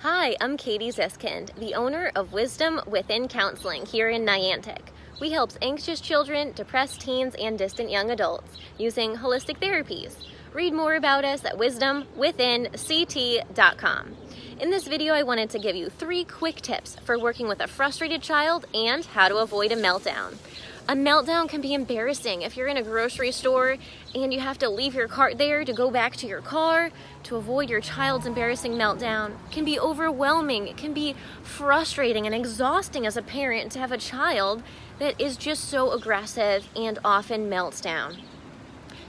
Hi, I'm Katie Ziskind, the owner of Wisdom Within Counseling here in Niantic. We help anxious children, depressed teens, and distant young adults using holistic therapies. Read more about us at wisdomwithinct.com. In this video, I wanted to give you 3 quick tips for working with a frustrated child and how to avoid a meltdown. A meltdown can be embarrassing if you're in a grocery store and you have to leave your cart there to go back to your car. To avoid your child's embarrassing meltdown it can be overwhelming. It can be frustrating and exhausting as a parent to have a child that is just so aggressive and often melts down.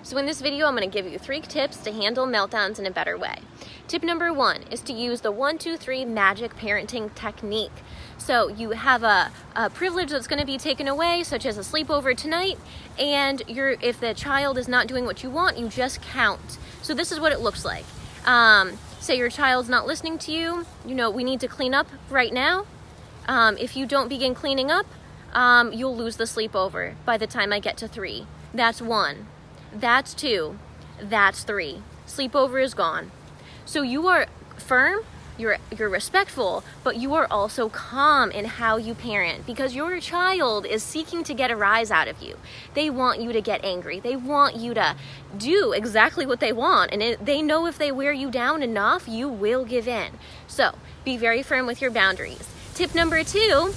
So in this video, I'm going to give you 3 tips to handle meltdowns in a better way. Tip number 1 is to use the 1-2-3 magic parenting technique. So you have a privilege that's going to be taken away, such as a sleepover tonight, and if the child is not doing what you want, you just count. So this is what it looks like. Say your child's not listening to you, we need to clean up right now. If you don't begin cleaning up, you'll lose the sleepover by the time I get to 3. That's 1. That's 2. That's 3. Sleepover is gone. So you are firm, you're respectful, but you are also calm in how you parent because your child is seeking to get a rise out of you. They want you to get angry. They want you to do exactly what they want, and they know if they wear you down enough, you will give in. So be very firm with your boundaries. Tip number 2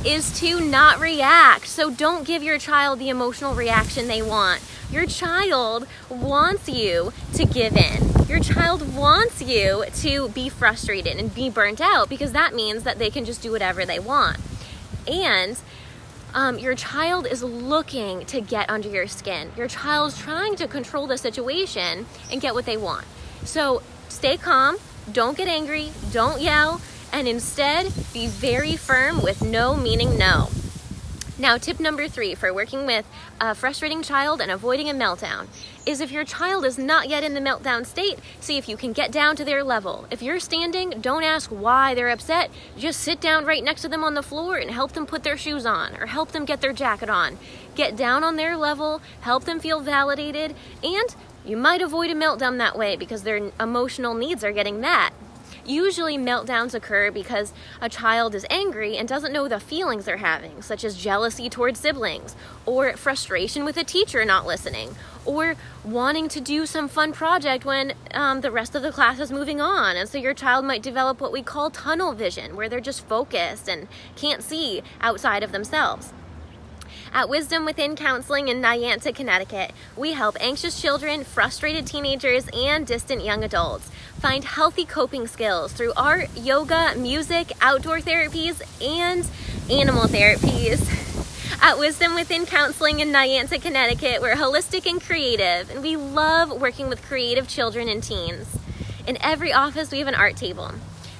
is to not react. So don't give your child the emotional reaction they want. Your child wants you to give in. Your child wants you to be frustrated and be burnt out because that means that they can just do whatever they want. And your child is looking to get under your skin. Your child's trying to control the situation and get what they want. So stay calm, don't get angry, don't yell, and instead be very firm with no meaning no. Now, tip number 3 for working with a frustrating child and avoiding a meltdown is if your child is not yet in the meltdown state, see if you can get down to their level. If you're standing, don't ask why they're upset. Just sit down right next to them on the floor and help them put their shoes on or help them get their jacket on. Get down on their level, help them feel validated, and you might avoid a meltdown that way because their emotional needs are getting met. Usually meltdowns occur because a child is angry and doesn't know the feelings they're having, such as jealousy towards siblings, or frustration with a teacher not listening, or wanting to do some fun project when the rest of the class is moving on. And so your child might develop what we call tunnel vision, where they're just focused and can't see outside of themselves. At Wisdom Within Counseling in Niantic, Connecticut, we help anxious children, frustrated teenagers, and distant young adults find healthy coping skills through art, yoga, music, outdoor therapies, and animal therapies. At Wisdom Within Counseling in Niantic, Connecticut, we're holistic and creative, and we love working with creative children and teens. In every office, we have an art table.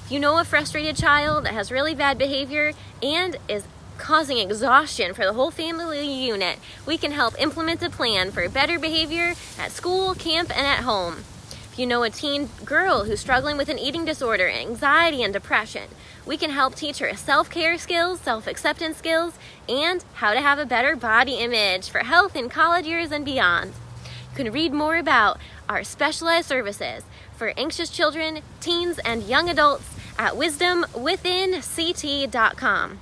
If you know a frustrated child that has really bad behavior and is causing exhaustion for the whole family unit, we can help implement a plan for better behavior at school, camp, and at home. If you know a teen girl who's struggling with an eating disorder, anxiety, and depression, we can help teach her self-care skills, self-acceptance skills, and how to have a better body image for health in college years and beyond. You can read more about our specialized services for anxious children, teens, and young adults at wisdomwithinct.com.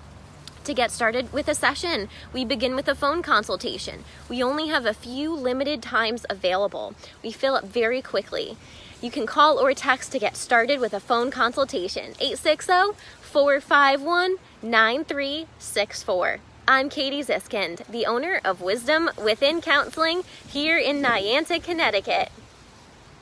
To get started with a session, we begin with a phone consultation. We only have a few limited times available. We fill up very quickly. You can call or text to get started with a phone consultation, 860-451-9364. I'm Katie Ziskind, the owner of Wisdom Within Counseling here in Niantic, Connecticut.